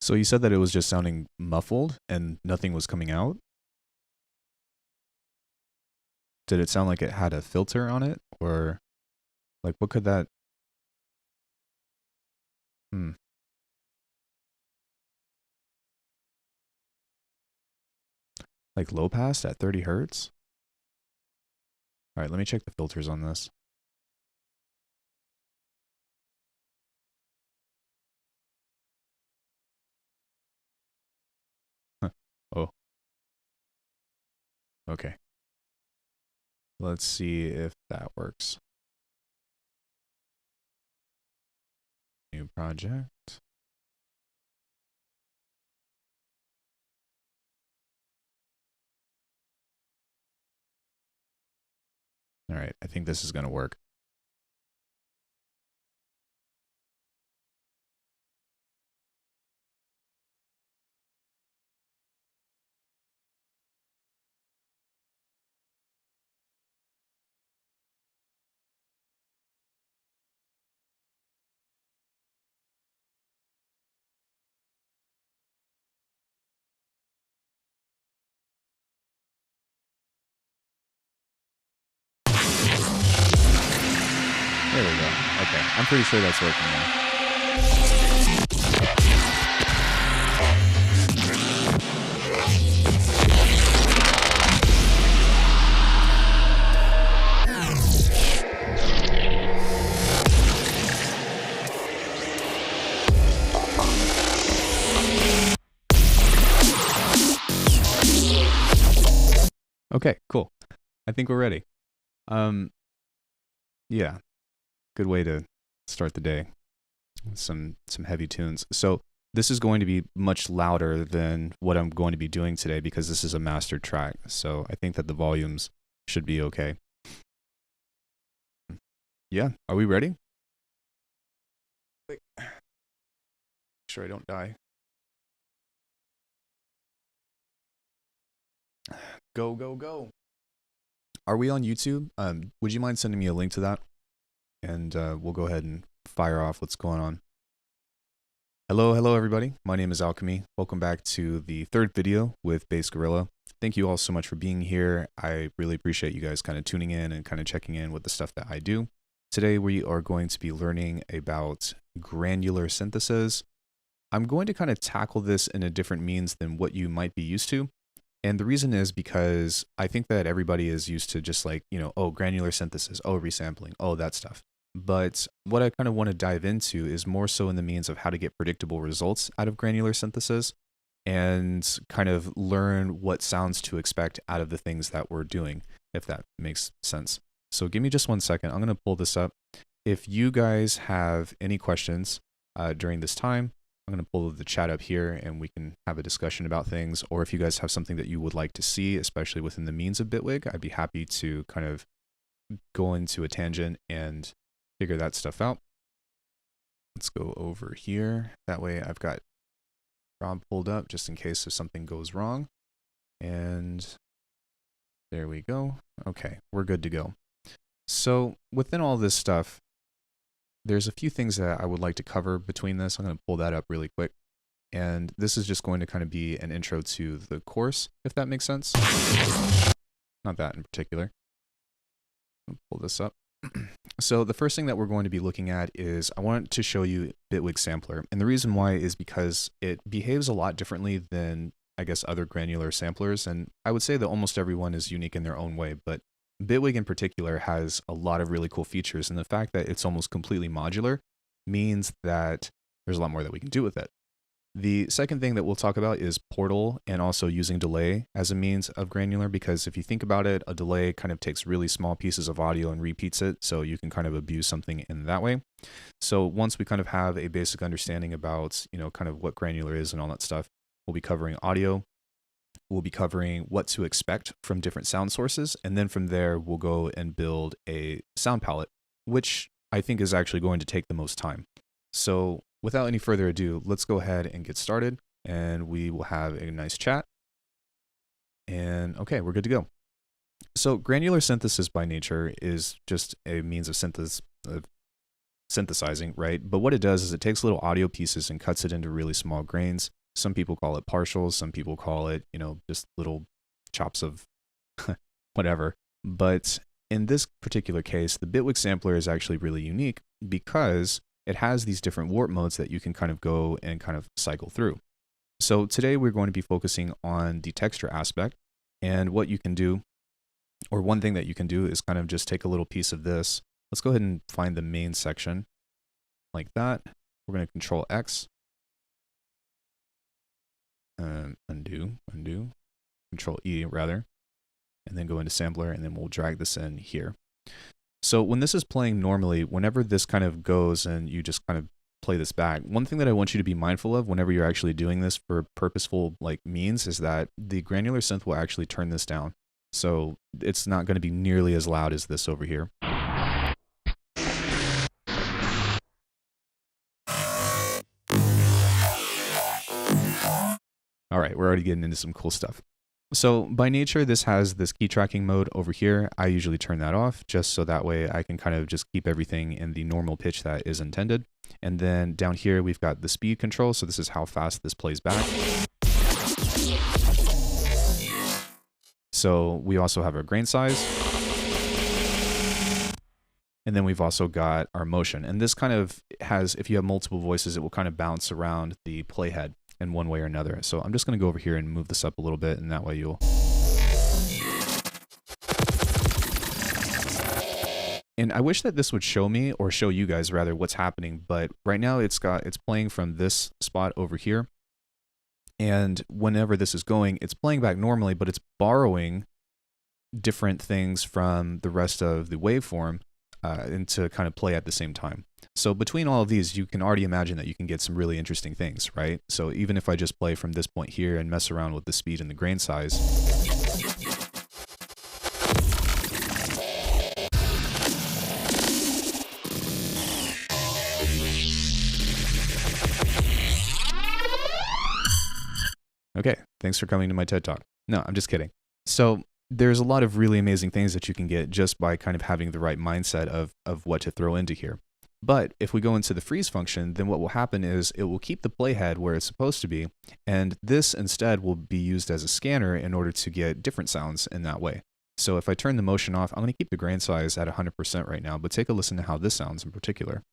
So you said that it was just sounding muffled and nothing was coming out? Did it sound like it had a filter on it? Or like what could that... Hmm. Like low pass at 30 hertz? All right, let me check the filters on this. Huh. Oh, okay. Let's see if that works. New project. All right, I think this is going to work. There we go. Okay, I'm pretty sure that's working now. Okay, cool. I think we're ready. Yeah, good way to start the day. Some heavy tunes. So this is going to be much louder than what I'm going to be doing today because this is a mastered track. So I think that the volumes should be okay. Yeah, are we ready? Wait. Make sure I don't die. Go, go, go. Are we on YouTube? Would you mind sending me a link to that? And we'll go ahead and fire off what's going on. Hello everybody. My name is Alchemy. Welcome back to the third video with Bass Gorilla. Thank you all so much for being here. I really appreciate you guys kind of tuning in and kind of checking in with the stuff that I do. Today we are going to be learning about granular synthesis. I'm going to kind of tackle this in a different means than what you might be used to. And the reason is because I think that everybody is used to just like, oh, granular synthesis, oh, resampling, oh, that stuff. But what I kind of want to dive into is more so in the means of how to get predictable results out of granular synthesis and kind of learn what sounds to expect out of the things that we're doing, if that makes sense. So give me just 1 second. I'm going to pull this up. If you guys have any questions during this time, I'm going to pull the chat up here and we can have a discussion about things. Or if you guys have something that you would like to see, especially within the means of Bitwig, I'd be happy to kind of go into a tangent and figure that stuff out. Let's go over here. That way I've got Rob pulled up just in case if something goes wrong. And there we go. Okay, we're good to go. So within all this stuff, there's a few things that I would like to cover between this. I'm going to pull that up really quick. And this is just going to kind of be an intro to the course, if that makes sense. Not that in particular. I'll pull this up. So the first thing that we're going to be looking at is I want to show you Bitwig Sampler. And the reason why is because it behaves a lot differently than, I guess, other granular samplers. And I would say that almost everyone is unique in their own way, but Bitwig in particular has a lot of really cool features, and the fact that it's almost completely modular means that there's a lot more that we can do with it. The second thing that we'll talk about is portal and also using delay as a means of granular, because if you think about it, a delay kind of takes really small pieces of audio and repeats it, so you can kind of abuse something in that way. So once we kind of have a basic understanding about, kind of what granular is and all that stuff, we'll be covering audio. We'll be covering what to expect from different sound sources, and then from there we'll go and build a sound palette, which I think is actually going to take the most time. So without any further ado, let's go ahead and get started, and we will have a nice chat. And okay, we're good to go. So granular synthesis by nature is just a means of synthesizing, right? But what it does is it takes little audio pieces and cuts it into really small grains. Some people call it partials, some people call it, you know, just little chops of whatever. But in this particular case, the Bitwig Sampler is actually really unique because it has these different warp modes that you can kind of go and kind of cycle through. So today we're going to be focusing on the texture aspect, and what you can do, or one thing that you can do, is kind of just take a little piece of this. Let's go ahead and find the main section like that. We're going to Control X, undo, Control E rather, and then go into Sampler, and then we'll drag this in here. So when this is playing normally, whenever this kind of goes and you just kind of play this back, one thing that I want you to be mindful of whenever you're actually doing this for purposeful means is that the granular synth will actually turn this down. So it's not going to be nearly as loud as this over here. All right, we're already getting into some cool stuff. So by nature, this has this key tracking mode over here. I usually turn that off just so that way I can kind of just keep everything in the normal pitch that is intended. And then down here, we've got the speed control. So this is how fast this plays back. So we also have our grain size. And then we've also got our motion. And this kind of has, if you have multiple voices, it will kind of bounce around the playhead in one way or another. So I'm just going to go over here and move this up a little bit, and that way you'll... And I wish that this would show me, or show you guys rather, what's happening, but right now it's playing from this spot over here. And whenever this is going, it's playing back normally, but it's borrowing different things from the rest of the waveform and to kind of play at the same time. So between all of these, you can already imagine that you can get some really interesting things, right? So even if I just play from this point here and mess around with the speed and the grain size. Okay, thanks for coming to my TED Talk. No, I'm just kidding. So there's a lot of really amazing things that you can get just by kind of having the right mindset of what to throw into here. But if we go into the freeze function, then what will happen is it will keep the playhead where it's supposed to be, and this instead will be used as a scanner in order to get different sounds in that way. So if I turn the motion off, I'm going to keep the grain size at 100% right now, but take a listen to how this sounds in particular.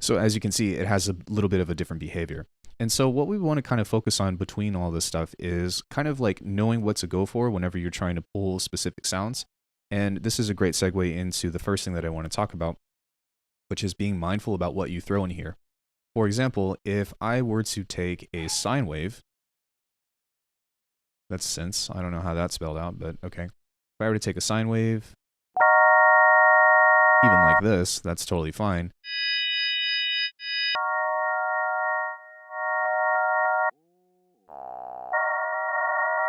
So as you can see, it has a little bit of a different behavior. And so what we want to kind of focus on between all this stuff is kind of like knowing what to go for whenever you're trying to pull specific sounds. And this is a great segue into the first thing that I want to talk about, which is being mindful about what you throw in here. For example, if I were to take a sine wave, that's synths. I don't know how that's spelled out, but okay. If I were to take a sine wave, even like this, that's totally fine.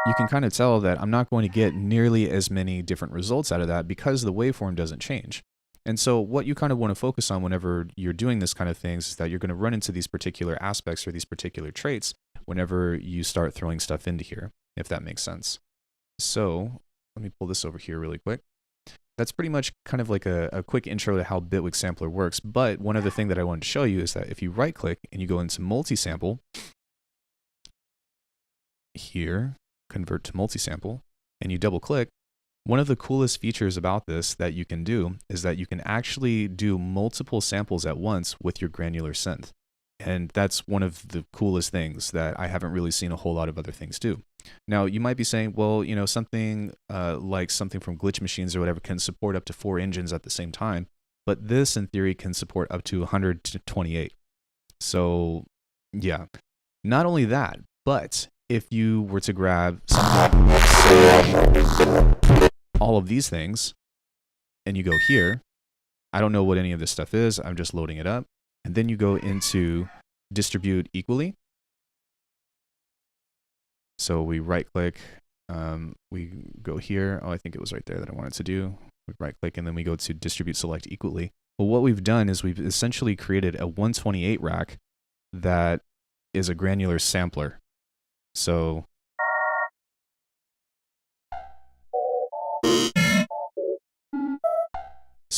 You can kind of tell that I'm not going to get nearly as many different results out of that because the waveform doesn't change. And so what you kind of want to focus on whenever you're doing this kind of things is that you're going to run into these particular aspects or these particular traits whenever you start throwing stuff into here, if that makes sense. So let me pull this over here really quick. That's pretty much kind of like a quick intro to how Bitwig Sampler works. But one other thing that I wanted to show you is that if you right click and you go into multi-sample here, convert to multi-sample, and you double click, one of the coolest features about this that you can do is that you can actually do multiple samples at once with your granular synth. And that's one of the coolest things that I haven't really seen a whole lot of other things do. Now, you might be saying, well, you know, something like something from glitch machines or whatever can support up to 4 engines at the same time, but this in theory can support up to 128. So yeah, not only that, but if you were to grab something, say, all of these things, and you go here, I don't know what any of this stuff is, I'm just loading it up, and then you go into distribute equally. So we right click, we go here, oh, I think it was right there that I wanted to do, We right click and then we go to distribute select equally. Well, what we've done is we've essentially created a 128 rack that is a granular sampler. So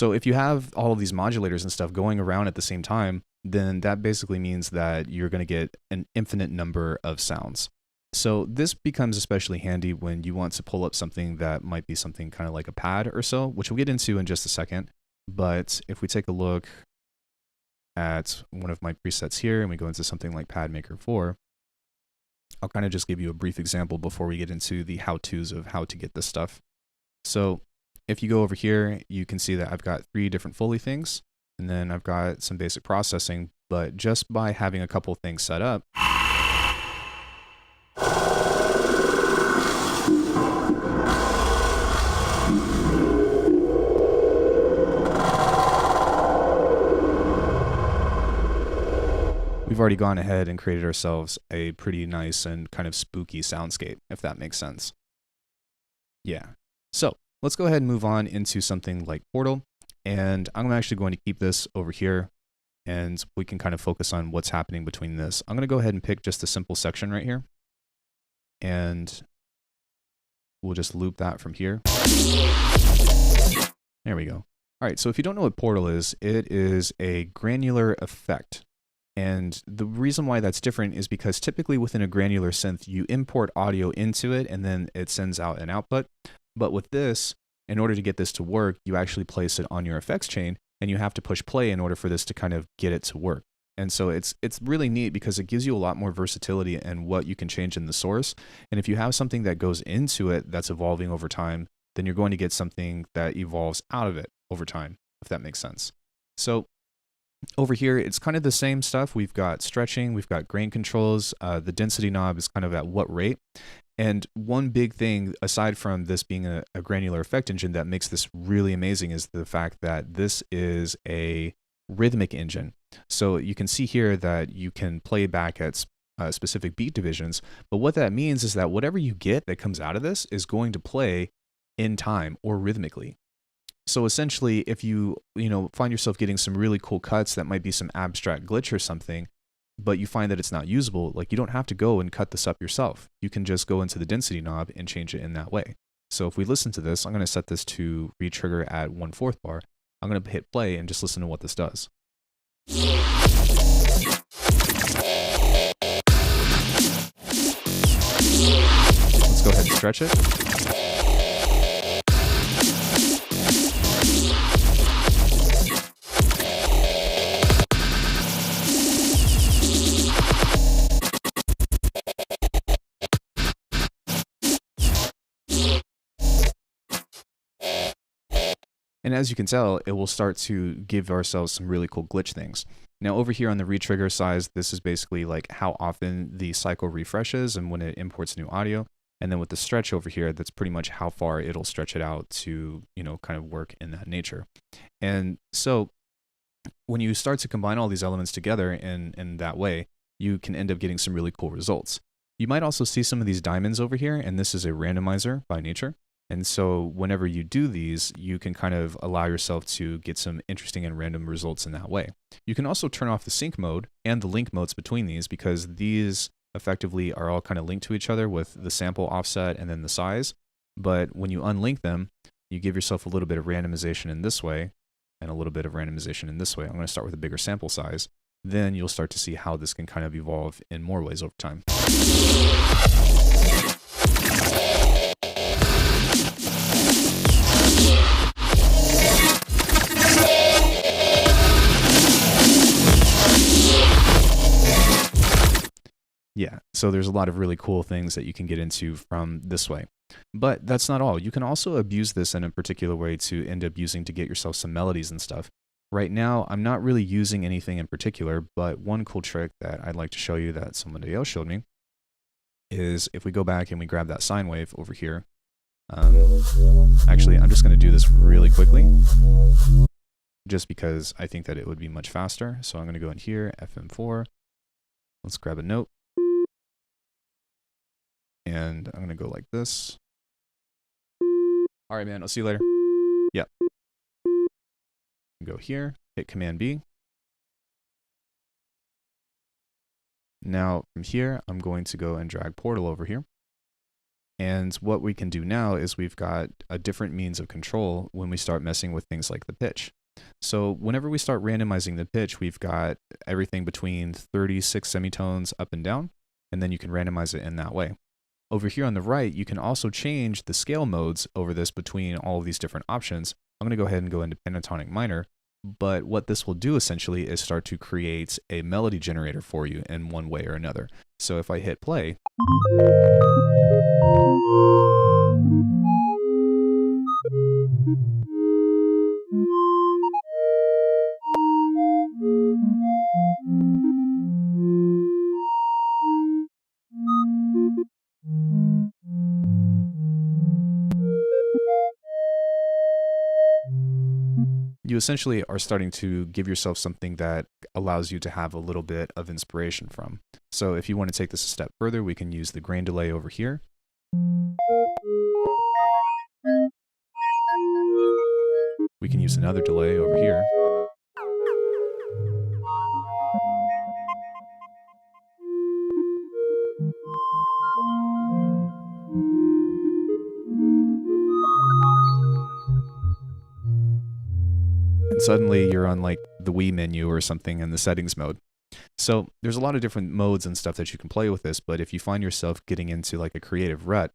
if you have all of these modulators and stuff going around at the same time, then that basically means that you're going to get an infinite number of sounds. So this becomes especially handy when you want to pull up something that might be something kind of like a pad or so, which we'll get into in just a second. But if we take a look at one of my presets here and we go into something like Pad Maker 4, I'll kind of just give you a brief example before we get into the how-tos of how to get this stuff. So if you go over here, you can see that I've got 3 different Foley things, and then I've got some basic processing, but just by having a couple things set up, we've already gone ahead and created ourselves a pretty nice and kind of spooky soundscape, if that makes sense. Yeah. So let's go ahead and move on into something like Portal. And I'm actually going to keep this over here and we can kind of focus on what's happening between this. I'm going to go ahead and pick just a simple section right here. And we'll just loop that from here. There we go. All right, so if you don't know what Portal is, it is a granular effect. And the reason why that's different is because typically within a granular synth, you import audio into it and then it sends out an output. But with this, in order to get this to work, you actually place it on your effects chain and you have to push play in order for this to kind of get it to work. And so it's really neat because it gives you a lot more versatility in what you can change in the source. And if you have something that goes into it that's evolving over time, then you're going to get something that evolves out of it over time, if that makes sense. So over here, it's kind of the same stuff. We've got stretching, we've got grain controls. The density knob is kind of at what rate. And one big thing, aside from this being a granular effect engine that makes this really amazing, is the fact that this is a rhythmic engine. So you can see here that you can play back at specific beat divisions. But what that means is that whatever you get that comes out of this is going to play in time or rhythmically. So essentially, if you find yourself getting some really cool cuts that might be some abstract glitch or something, but you find that it's not usable, like you don't have to go and cut this up yourself. You can just go into the density knob and change it in that way. So if we listen to this, I'm going to set this to retrigger at 1/4 bar. I'm going to hit play and just listen to what this does. Let's go ahead and stretch it. And as you can tell, it will start to give ourselves some really cool glitch things. Now over here on the retrigger size, this is basically like how often the cycle refreshes and when it imports new audio. And then with the stretch over here, that's pretty much how far it'll stretch it out to, kind of work in that nature. And so when you start to combine all these elements together in that way, you can end up getting some really cool results. You might also see some of these diamonds over here, and this is a randomizer by nature. And so whenever you do these, you can kind of allow yourself to get some interesting and random results in that way. You can also turn off the sync mode and the link modes between these because these effectively are all kind of linked to each other with the sample offset and then the size. But when you unlink them, you give yourself a little bit of randomization in this way and a little bit of randomization in this way. I'm going to start with a bigger sample size. Then you'll start to see how this can kind of evolve in more ways over time. Yeah, so there's a lot of really cool things that you can get into from this way. But that's not all. You can also abuse this in a particular way to end up using to get yourself some melodies and stuff. Right now, I'm not really using anything in particular, but one cool trick that I'd like to show you that somebody else showed me is if we go back and we grab that sine wave over here. Actually, I'm just going to do this really quickly, just because I think that it would be much faster. So I'm going to go in here, FM4. Let's grab a note. And I'm going to go like this. All right, man, I'll see you later. Yep. Go here, hit Command B. Now from here, I'm going to go and drag Portal over here. And what we can do now is we've got a different means of control when we start messing with things like the pitch. So whenever we start randomizing the pitch, we've got everything between 36 semitones up and down, and then you can randomize it in that way. Over here on the right, you can also change the scale modes over this between all of these different options. I'm going to go ahead and go into pentatonic minor, but what this will do essentially is start to create a melody generator for you in one way or another. So if I hit play, you essentially are starting to give yourself something that allows you to have a little bit of inspiration from. So if you want to take this a step further, we can use the grain delay over here. We can use another delay over here. And suddenly you're on like the Wii menu or something in the settings mode. So there's a lot of different modes and stuff that you can play with this, but if you find yourself getting into like a creative rut,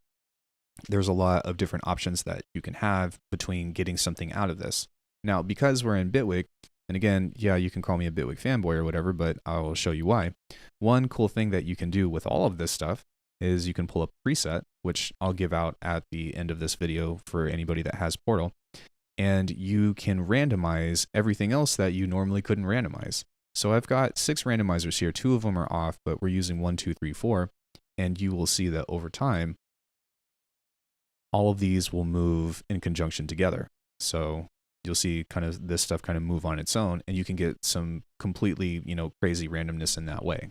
there's a lot of different options that you can have between getting something out of this. Now, because we're in Bitwig, and again, yeah, you can call me a Bitwig fanboy or whatever, but I'll show you why. One cool thing that you can do with all of this stuff is you can pull up a preset, which I'll give out at the end of this video for anybody that has Portal. And you can randomize everything else that you normally couldn't randomize. So I've got 6 randomizers here. 2 of them are off, but we're using 1, 2, 3, 4. And you will see that over time, all of these will move in conjunction together. So you'll see kind of this stuff kind of move on its own, and you can get some completely, crazy randomness in that way.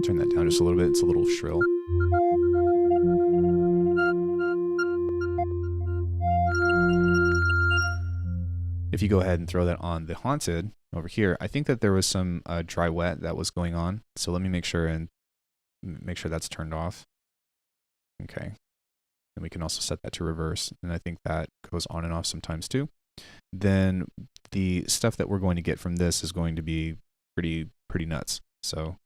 Turn that down just a little bit. It's a little shrill. If you go ahead and throw that on the Haunted over here, I think that there was some dry wet that was going on. So let me make sure that's turned off. Okay. And we can also set that to reverse. And I think that goes on and off sometimes too. Then the stuff that we're going to get from this is going to be pretty nuts. So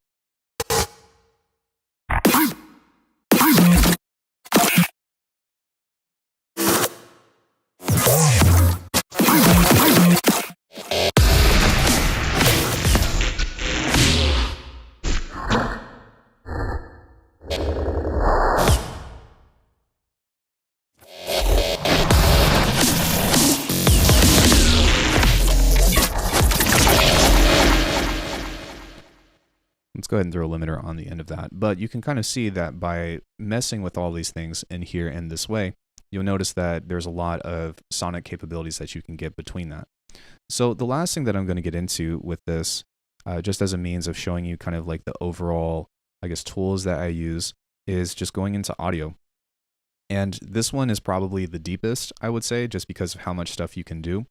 let's go ahead and throw a limiter on the end of that. But you can kind of see that by messing with all these things in here in this way, you'll notice that there's a lot of sonic capabilities that you can get between that. So the last thing that I'm going to get into with this, just as a means of showing you kind of like the overall, I guess, tools that I use, is just going into audio. And this one is probably the deepest, I would say, just because of how much stuff you can do.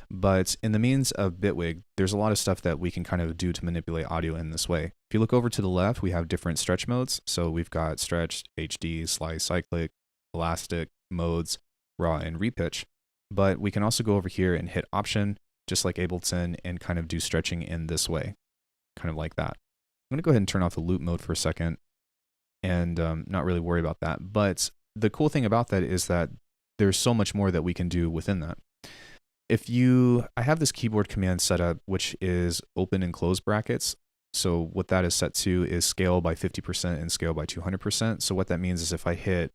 But in the means of Bitwig, there's a lot of stuff that we can kind of do to manipulate audio in this way. If you look over to the left, we have different stretch modes. So we've got stretch, HD, slice, cyclic, elastic modes, raw, and repitch. But we can also go over here and hit option, just like Ableton, and kind of do stretching in this way, kind of like that. I'm going to go ahead and turn off the loop mode for a second and not really worry about that. But the cool thing about that is that there's so much more that we can do within that. I have this keyboard command set up, which is open and close brackets. So what that is set to is scale by 50% and scale by 200%. So what that means is if I hit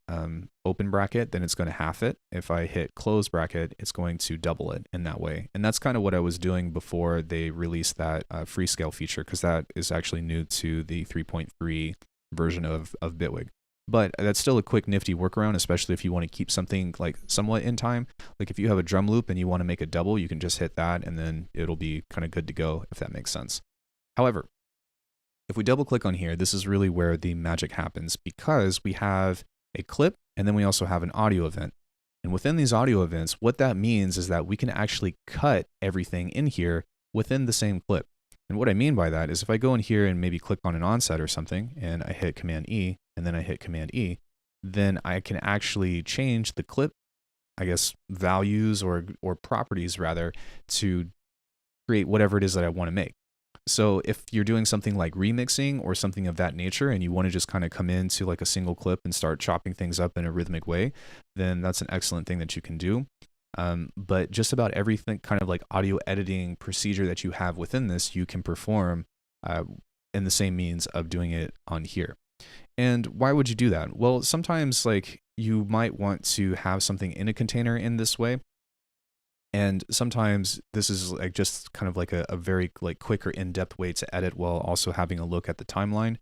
open bracket, then it's going to half it. If I hit close bracket, it's going to double it in that way. And that's kind of what I was doing before they released that free scale feature, because that is actually new to the 3.3 version of Bitwig. But that's still a quick nifty workaround, especially if you want to keep something like somewhat in time. Like if you have a drum loop and you want to make a double, you can just hit that and then it'll be kind of good to go, if that makes sense. However, if we double click on here, this is really where the magic happens, because we have a clip and then we also have an audio event. And within these audio events, what that means is that we can actually cut everything in here within the same clip. And what I mean by that is if I go in here and maybe click on an onset or something and I hit Command E and then I hit Command E, then I can actually change the clip, I guess, values or properties rather, to create whatever it is that I want to make. So if you're doing something like remixing or something of that nature and you want to just kind of come into like a single clip and start chopping things up in a rhythmic way, then that's an excellent thing that you can do. But just about everything kind of like audio editing procedure that you have within this, you can perform in the same means of doing it on here. And why would you do that? Well, sometimes like you might want to have something in a container in this way. And sometimes this is like just kind of like a very like quick or in-depth way to edit while also having a look at the timeline.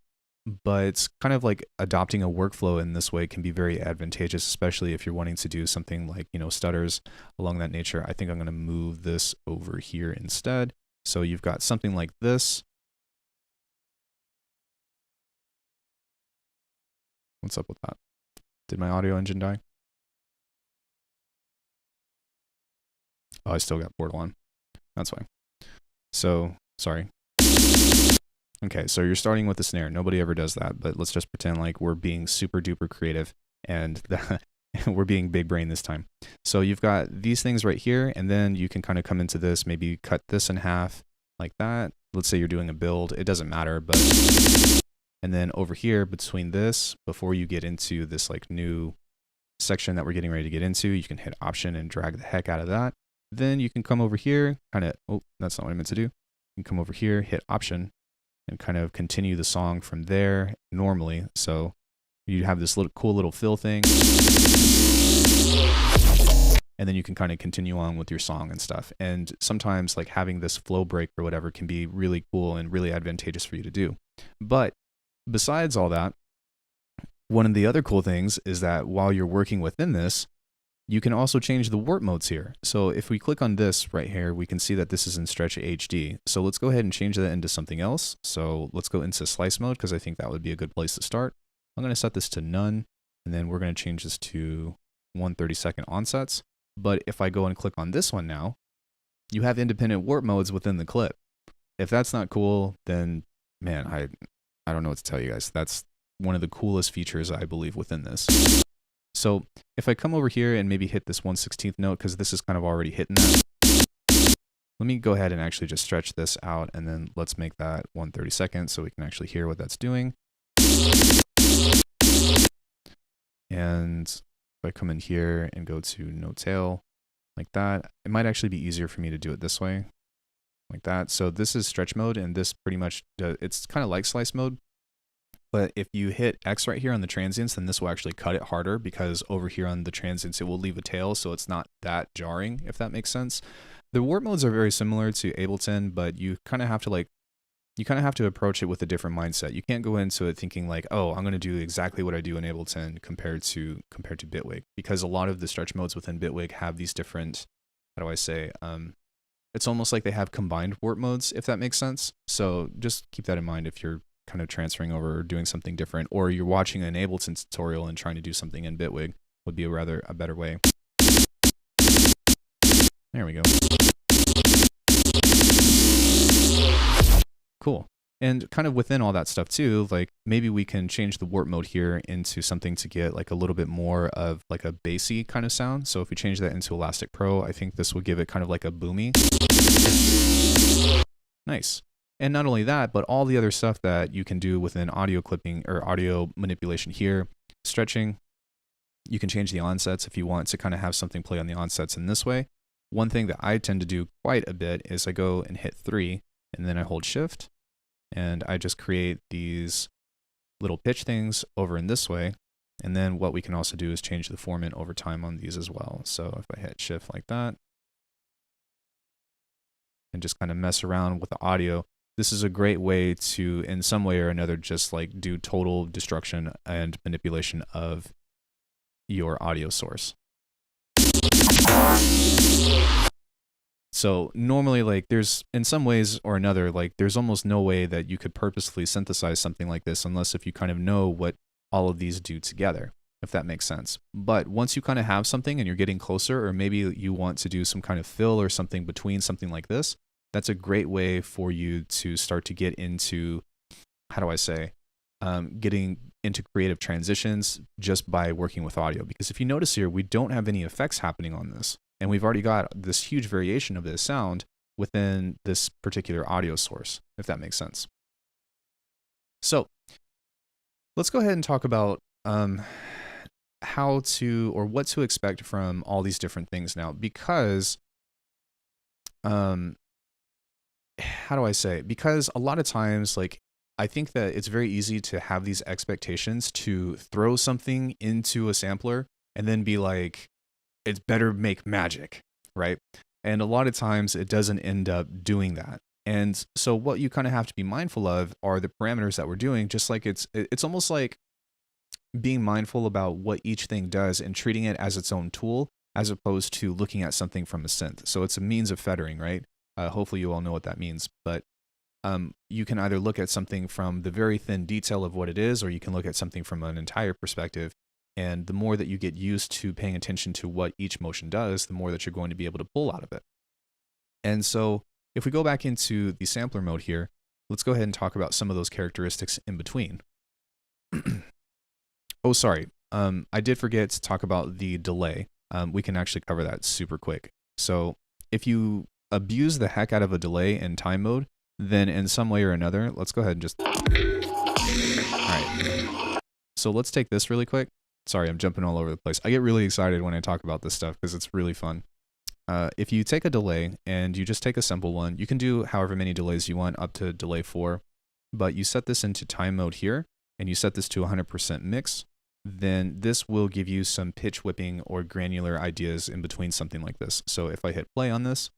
But it's kind of like adopting a workflow in this way can be very advantageous, especially if you're wanting to do something like, you know, stutters along that nature. I think I'm going to move this over here instead. So you've got something like this. What's up with that? Did my audio engine die? Oh, I still got Portal on. That's why. So, sorry. Okay, so you're starting with the snare. Nobody ever does that, but let's just pretend like we're being super duper creative and we're being big brain this time. So you've got these things right here, and then you can kind of come into this, maybe cut this in half like that. Let's say you're doing a build. It doesn't matter, but... And then over here between this, before you get into this like new section that we're getting ready to get into, you can hit Option and drag the heck out of that. Then you can come over here, kind of, oh, that's not what I meant to do. You can come over here, hit Option, and kind of continue the song from there normally. So you have this little cool little fill thing. And then you can kind of continue on with your song and stuff. And sometimes like having this flow break or whatever can be really cool and really advantageous for you to do. But besides all that, one of the other cool things is that while you're working within this, you can also change the warp modes here. So if we click on this right here, we can see that this is in Stretch HD. So let's go ahead and change that into something else. So let's go into slice mode, because I think that would be a good place to start. I'm going to set this to none, and then we're going to change this to 1/32 onsets. But if I go and click on this one now, you have independent warp modes within the clip. If that's not cool, then man, I don't know what to tell you guys. That's one of the coolest features, I believe, within this. So if I come over here and maybe hit this 1/16 note, because this is kind of already hitting that. Let me go ahead and actually just stretch this out, and then let's make that 1/32 so we can actually hear what that's doing. And if I come in here and go to no tail like that, it might actually be easier for me to do it this way, like that. So this is stretch mode, and this pretty much, it's kind of like slice mode. But if you hit X right here on the transients, then this will actually cut it harder, because over here on the transients, it will leave a tail, so it's not that jarring, if that makes sense. The warp modes are very similar to Ableton, but you kind of have to approach it with a different mindset. You can't go into it thinking like, oh, I'm going to do exactly what I do in Ableton compared to Bitwig, because a lot of the stretch modes within Bitwig have these different, how do I say, it's almost like they have combined warp modes, if that makes sense. So just keep that in mind if you're kind of transferring over or doing something different, or you're watching an Ableton tutorial and trying to do something in Bitwig, would be a better way. There we go. Cool. And kind of within all that stuff too, like maybe we can change the warp mode here into something to get like a little bit more of like a bassy kind of sound. So if we change that into Elastic Pro, I think this will give it kind of like a boomy. Nice. And not only that, but all the other stuff that you can do within audio clipping or audio manipulation here, stretching, you can change the onsets if you want to kind of have something play on the onsets in this way. One thing that I tend to do quite a bit is I go and hit 3, and then I hold Shift, and I just create these little pitch things over in this way. And then what we can also do is change the formant over time on these as well. So if I hit Shift like that, and just kind of mess around with the audio, this is a great way to, in some way or another, just like do total destruction and manipulation of your audio source. So normally, like, there's, in some ways or another, like, there's almost no way that you could purposefully synthesize something like this unless if you kind of know what all of these do together, if that makes sense. But once you kind of have something and you're getting closer, or maybe you want to do some kind of fill or something between something like this, that's a great way for you to start to get into, how do I say, getting into creative transitions just by working with audio. Because if you notice here, we don't have any effects happening on this. And we've already got this huge variation of this sound within this particular audio source, if that makes sense. So let's go ahead and talk about how to, or what to expect from all these different things now. Because, how do I say? Because a lot of times, like, I think that it's very easy to have these expectations to throw something into a sampler and then be like, it's better make magic, right? And a lot of times it doesn't end up doing that. And so what you kind of have to be mindful of are the parameters that we're doing, just like it's almost like being mindful about what each thing does and treating it as its own tool, as opposed to looking at something from a synth. So it's a means of feathering, right? Hopefully you all know what that means. But you can either look at something from the very thin detail of what it is, or you can look at something from an entire perspective. And the more that you get used to paying attention to what each motion does, the more that you're going to be able to pull out of it. And so if we go back into the sampler mode here, let's go ahead and talk about some of those characteristics in between. Oh, sorry. I did forget to talk about the delay. We can actually cover that super quick. So if you abuse the heck out of a delay in time mode, then in some way or another, let's go ahead and just... All right. So let's take this really quick. Sorry, I'm jumping all over the place. I get really excited when I talk about this stuff because it's really fun. If you take a delay and you just take a simple one, you can do however many delays you want up to delay 4, but you set this into time mode here and you set this to 100% mix, then this will give you some pitch whipping or granular ideas in between something like this. So if I hit play on this,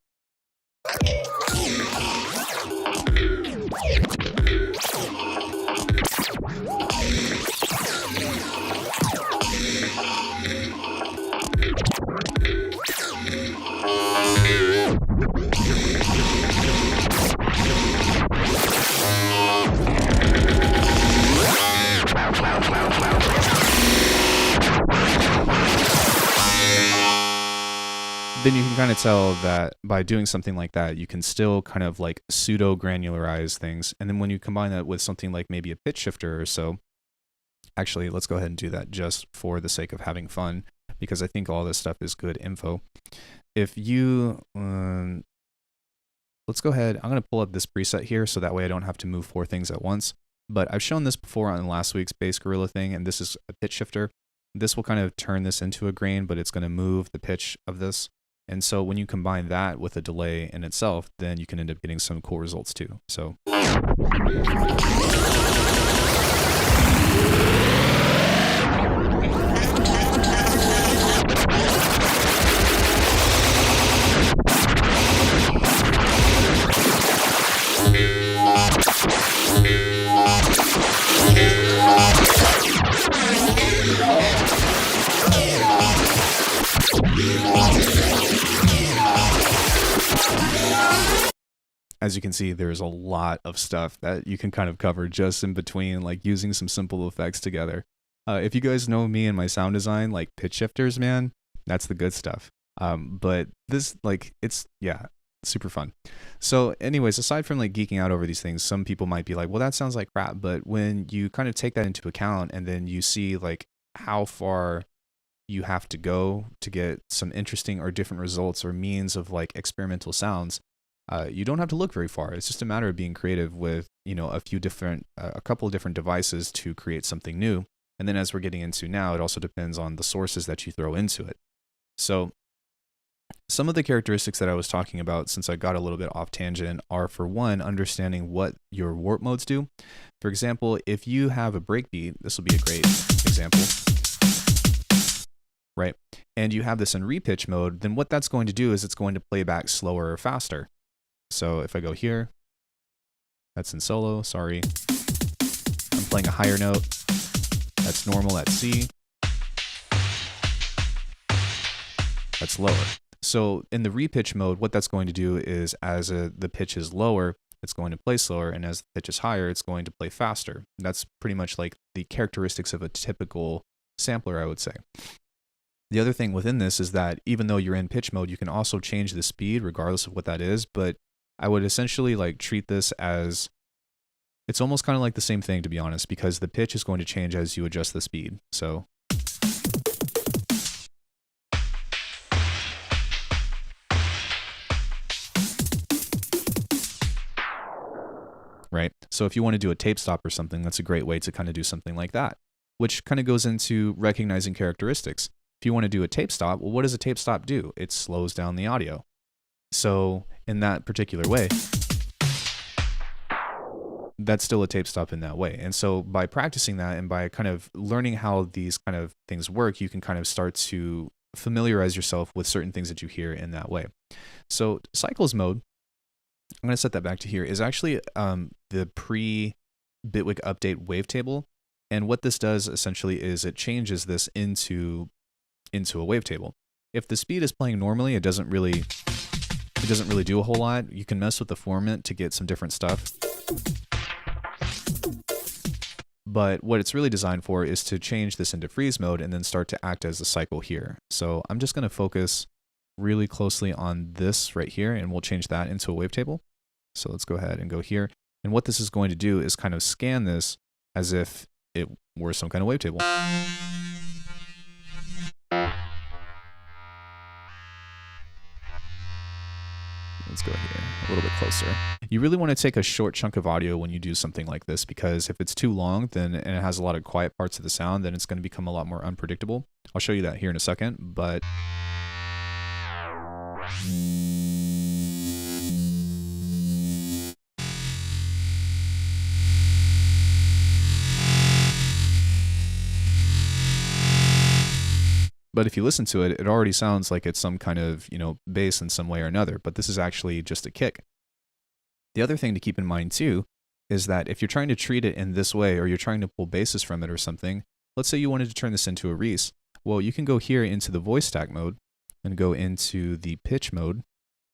then you can kind of tell that by doing something like that, you can still kind of like pseudo granularize things. And then when you combine that with something like maybe a pitch shifter or so, actually, let's go ahead and do that just for the sake of having fun, because I think all this stuff is good info. If you, let's go ahead, I'm going to pull up this preset here so that way I don't have to move 4 things at once. But I've shown this before on last week's bass gorilla thing, and this is a pitch shifter. This will kind of turn this into a grain, but it's going to move the pitch of this. And so when you combine that with a delay in itself, then you can end up getting some cool results too. So. As you can see, there's a lot of stuff that you can kind of cover just in between, like using some simple effects together. If you guys know me and my sound design, like pitch shifters, man, that's the good stuff. But this, like, it's, yeah, super fun. So anyways, aside from like geeking out over these things, some people might be like, well, that sounds like crap. But when you kind of take that into account and then you see like how far you have to go to get some interesting or different results or means of like experimental sounds, you don't have to look very far. It's just a matter of being creative with, you know, a couple of different devices to create something new. And then as we're getting into now, it also depends on the sources that you throw into it. So some of the characteristics that I was talking about, since I got a little bit off tangent, are, for one, understanding what your warp modes do. For example, if you have a breakbeat, this will be a great example, right? And you have this in repitch mode, then what that's going to do is it's going to play back slower or faster. So if I go here, That's in solo, sorry. I'm playing a higher note. That's normal at C. That's lower. So in the repitch mode, what that's going to do is as the pitch is lower, it's going to play slower, and as the pitch is higher, it's going to play faster. That's pretty much like the characteristics of a typical sampler, I would say. The other thing within this is that even though you're in pitch mode, you can also change the speed regardless of what that is, but I would essentially like treat this as, it's almost kind of like the same thing, to be honest, because the pitch is going to change as you adjust the speed. So right? So if you want to do a tape stop or something, that's a great way to kind of do something like that, which kind of goes into recognizing characteristics. If you want to do a tape stop, well, what does a tape stop do? It slows down the audio. So in that particular way, that's still a tape stop in that way. And so by practicing that and by kind of learning how these kind of things work, you can kind of start to familiarize yourself with certain things that you hear in that way. So cycles mode, I'm going to set that back to here, is actually the pre-Bitwig update wavetable. And what this does essentially is it changes this into a wavetable. If the speed is playing normally, it doesn't really do a whole lot. You can mess with the format to get some different stuff. But what it's really designed for is to change this into freeze mode and then start to act as a cycle here. So I'm just going to focus really closely on this right here, and we'll change that into a wavetable. So let's go ahead and go here. And what this is going to do is kind of scan this as if it were some kind of wavetable. Let's go here a little bit closer. You really want to take a short chunk of audio when you do something like this, because if it's too long and it has a lot of quiet parts of the sound, then it's going to become a lot more unpredictable. I'll show you that here in a second, but if you listen to it, it already sounds like it's some kind of, bass in some way or another, but this is actually just a kick. The other thing to keep in mind too is that if you're trying to treat it in this way, or you're trying to pull basses from it or something, let's say you wanted to turn this into a Reese. Well, you can go here into the voice stack mode and go into the pitch mode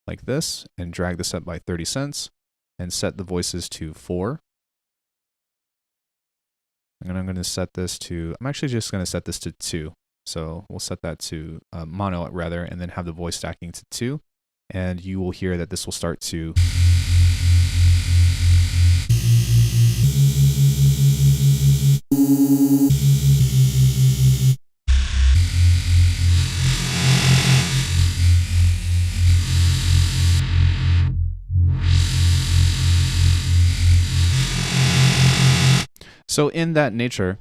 like this and drag this up by 30 cents and set the voices to 4. And I'm going to set this to, I'm actually just going to set this to 2. So we'll set that to mono rather, and then have the voice stacking to 2. And you will hear that this will start to So in that nature,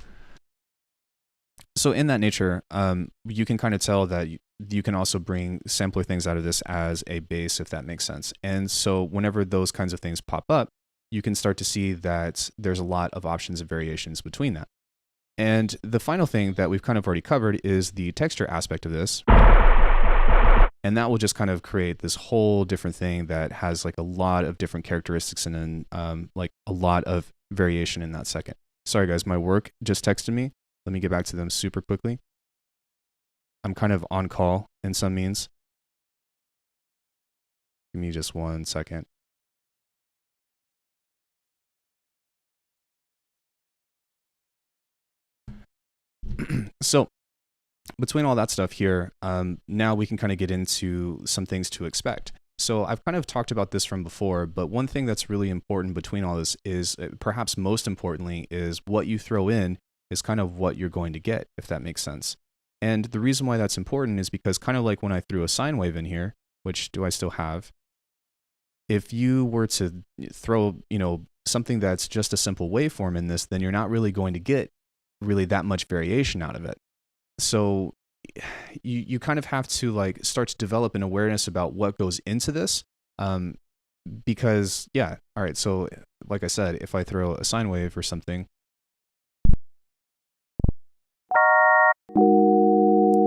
you can kind of tell that you can also bring sampler things out of this as a bass, if that makes sense. And so whenever those kinds of things pop up, you can start to see that there's a lot of options and variations between that. And the final thing that we've kind of already covered is the texture aspect of this. And that will just kind of create this whole different thing that has like a lot of different characteristics and then like a lot of variation in that second. Sorry guys, my work just texted me. Let me get back to them super quickly. I'm kind of on call in some means. Give me just 1 second. So between all that stuff here, now we can kind of get into some things to expect. So I've kind of talked about this from before, but one thing that's really important between all this is, perhaps most importantly, is what you throw in is kind of what you're going to get, if that makes sense. And the reason why that's important is because kind of like when I threw a sine wave in here, which do I still have? If you were to throw, something that's just a simple waveform in this, then you're not really going to get really that much variation out of it. So you kind of have to like start to develop an awareness about what goes into this. Because yeah, all right. So like I said, if I throw a sine wave or something,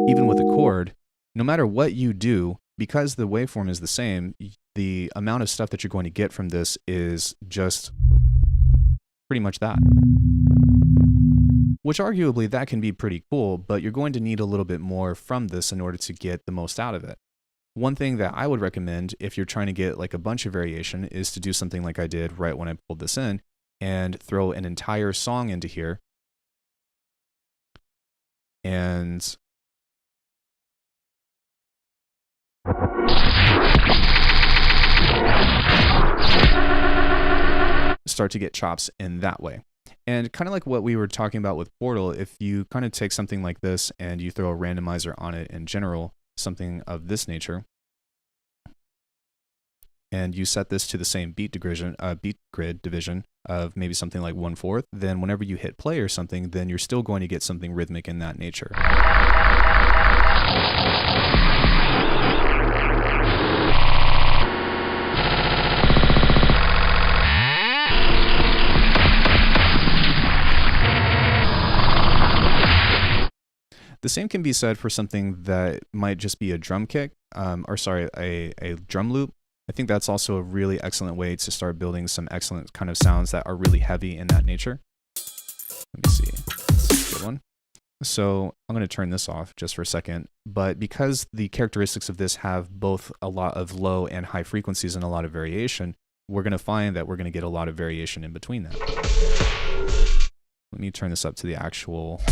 even with a chord, no matter what you do, because the waveform is the same, the amount of stuff that you're going to get from this is just pretty much that. Which arguably that can be pretty cool, but you're going to need a little bit more from this in order to get the most out of it. One thing that I would recommend if you're trying to get like a bunch of variation is to do something like I did right when I pulled this in and throw an entire song into here. And start to get chops in that way. And kind of like what we were talking about with Portal, if you kind of take something like this and you throw a randomizer on it in general, something of this nature, and you set this to the same beat grid division of maybe something like 1/4, then whenever you hit play or something, then you're still going to get something rhythmic in that nature. The same can be said for something that might just be a drum kick, a drum loop. I think that's also a really excellent way to start building some excellent kind of sounds that are really heavy in that nature. Let me see. This is a good one. So I'm going to turn this off just for a second. But because the characteristics of this have both a lot of low and high frequencies and a lot of variation, we're going to find that we're going to get a lot of variation in between that. Let me turn this up to the actual...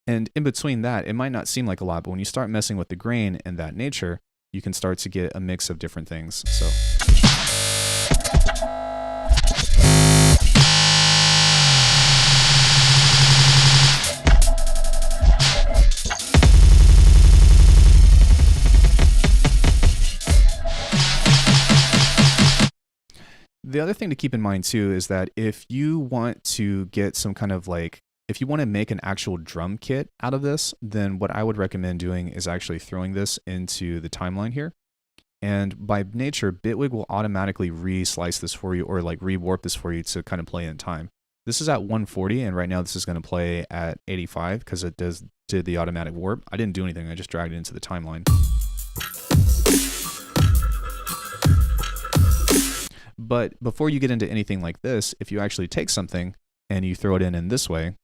And in between that, it might not seem like a lot, but when you start messing with the grain and that nature, you can start to get a mix of different things. So. The other thing to keep in mind too is that if you want to get some kind of like, if you want to make an actual drum kit out of this, then what I would recommend doing is actually throwing this into the timeline here. And by nature, Bitwig will automatically re-slice this for you or like re-warp this for you to kind of play in time. This is at 140, and right now this is going to play at 85 because it did the automatic warp. I didn't do anything, I just dragged it into the timeline. But before you get into anything like this, if you actually take something and you throw it in this way,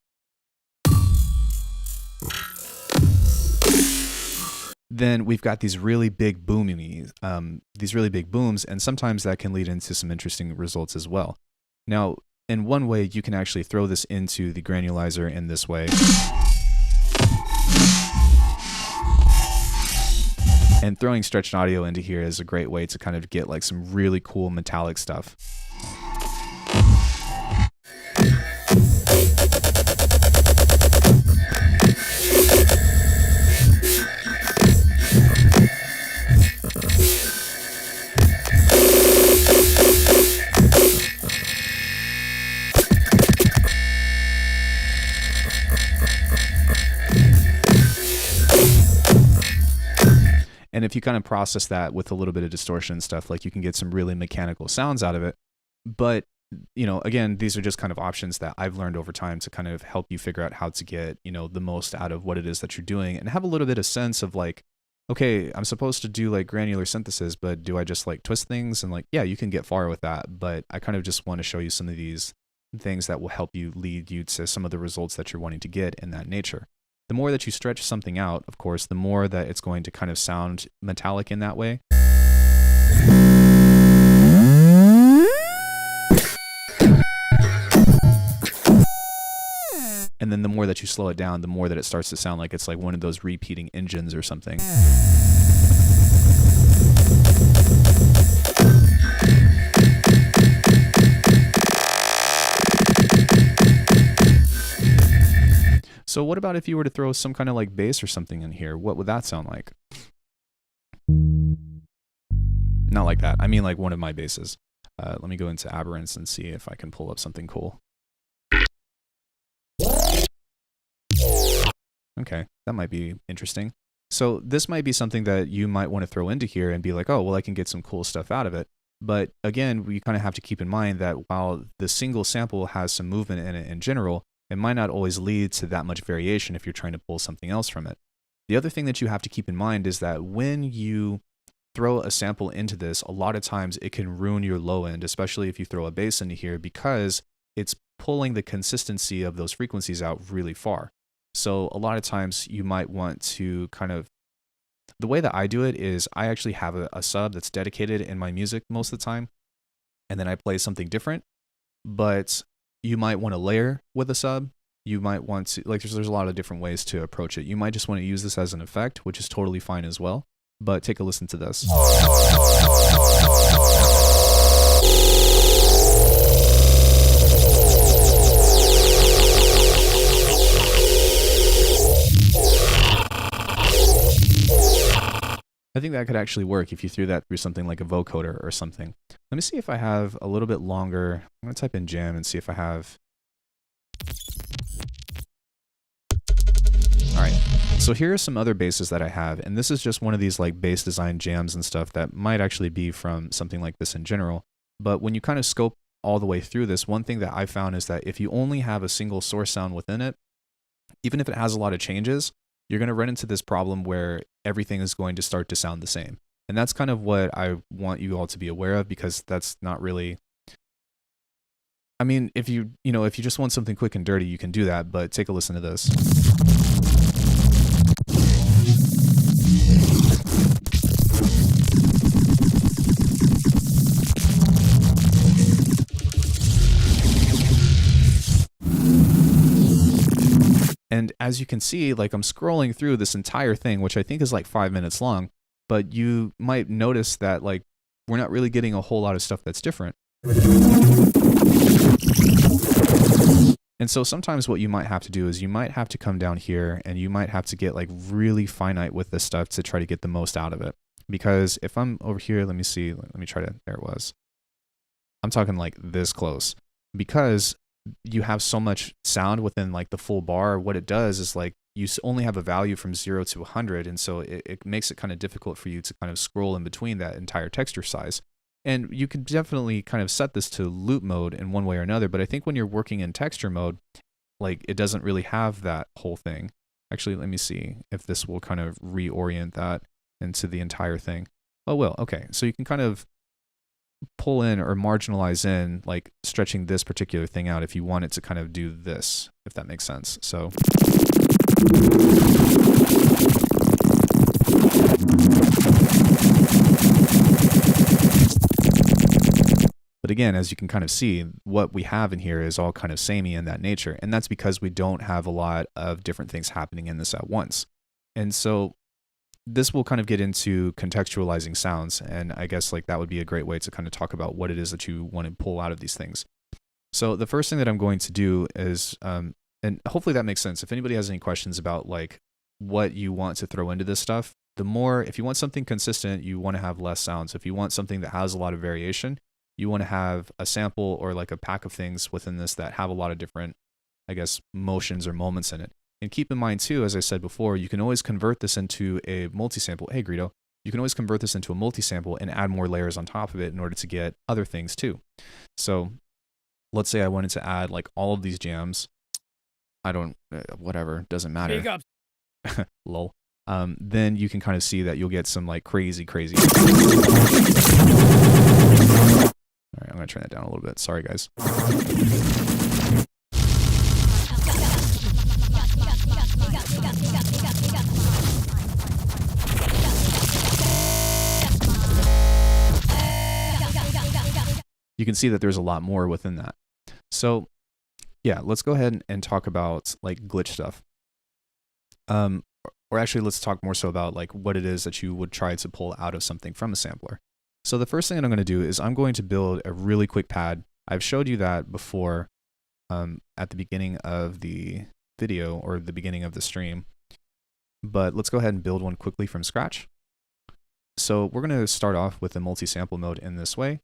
then we've got these really big booms, and sometimes that can lead into some interesting results as well. Now, in one way, you can actually throw this into the Granulizer in this way. And throwing stretched audio into here is a great way to kind of get like some really cool metallic stuff. And if you kind of process that with a little bit of distortion and stuff, like you can get some really mechanical sounds out of it. But, you know, again, these are just kind of options that I've learned over time to kind of help you figure out how to get, you know, the most out of what it is that you're doing and have a little bit of sense of like, okay, I'm supposed to do like granular synthesis, but do I just like twist things? And like, yeah, you can get far with that. But I kind of just want to show you some of these things that will help you lead you to some of the results that you're wanting to get in that nature. The more that you stretch something out, of course, the more that it's going to kind of sound metallic in that way. And then the more that you slow it down, the more that it starts to sound like it's like one of those repeating engines or something. So what about if you were to throw some kind of like bass or something in here? What would that sound like? Not like that. I mean like one of my basses. Let me go into Aberrance and see if I can pull up something cool. Okay, that might be interesting. So this might be something that you might want to throw into here and be like, oh, well, I can get some cool stuff out of it. But again, we kind of have to keep in mind that while the single sample has some movement in it in general, it might not always lead to that much variation if you're trying to pull something else from it. The other thing that you have to keep in mind is that when you throw a sample into this, a lot of times it can ruin your low end, especially if you throw a bass into here, because it's pulling the consistency of those frequencies out really far. So a lot of times you might want to kind of, the way that I do it is I actually have a sub that's dedicated in my music most of the time, and then I play something different. But you might want to layer with a sub. You might want to, like, there's a lot of different ways to approach it. You might just want to use this as an effect, which is totally fine as well. But take a listen to this. I think that could actually work if you threw that through something like a vocoder or something. Let me see if I have a little bit longer. I'm going to type in jam and see if I have. All right, so here are some other basses that I have, and this is just one of these like bass design jams and stuff that might actually be from something like this in general. But when you kind of scope all the way through this, one thing that I found is that if you only have a single source sound within it, even if it has a lot of changes, you're going to run into this problem where everything is going to start to sound the same. And that's kind of what I want you all to be aware of, because that's not really, I mean, if you just want something quick and dirty, you can do that, but take a listen to this. And as you can see, like I'm scrolling through this entire thing, which I think is like 5 minutes long, but you might notice that like we're not really getting a whole lot of stuff that's different. And so sometimes what you might have to do is you might have to come down here and you might have to get like really finite with this stuff to try to get the most out of it. Because if I'm over here, let me see, let me try to, there it was. I'm talking like this close, because you have so much sound within like the full bar. What it does is like you only have a value from 0 to 100, and so it makes it kind of difficult for you to kind of scroll in between that entire texture size. And you can definitely kind of set this to loop mode in one way or another, but I think when you're working in texture mode, like it doesn't really have that whole thing. Actually, let me see if this will kind of reorient that into the entire thing. Oh, well, okay. So you can kind of pull in or marginalize in, like stretching this particular thing out if you want it to kind of do this, if that makes sense. So but again, as you can kind of see, what we have in here is all kind of samey in that nature, and that's because we don't have a lot of different things happening in this at once. And so this will kind of get into contextualizing sounds, and I guess like that would be a great way to kind of talk about what it is that you want to pull out of these things. So the first thing that I'm going to do is, and hopefully that makes sense. If anybody has any questions about like what you want to throw into this stuff, the more, if you want something consistent, you want to have less sounds. If you want something that has a lot of variation, you want to have a sample or like a pack of things within this that have a lot of different, I guess, motions or moments in it. And keep in mind too, as I said before, you can always convert this into a multi-sample. Hey, Greedo. You can always convert this into a multi-sample and add more layers on top of it in order to get other things too. So let's say I wanted to add like all of these jams. I don't, whatever, doesn't matter. Big up. Lol. Then you can kind of see that you'll get some like crazy. All right, I'm going to turn that down a little bit. Sorry, guys. You can see that there's a lot more within that. So yeah, let's go ahead and talk about like glitch stuff. Or actually, let's talk more so about like what it is that you would try to pull out of something from a sampler. So the first thing that I'm going to do is I'm going to build a really quick pad. I've showed you that before at the beginning of the video or the beginning of the stream, but let's go ahead and build one quickly from scratch. So we're going to start off with a multi-sample mode in this way.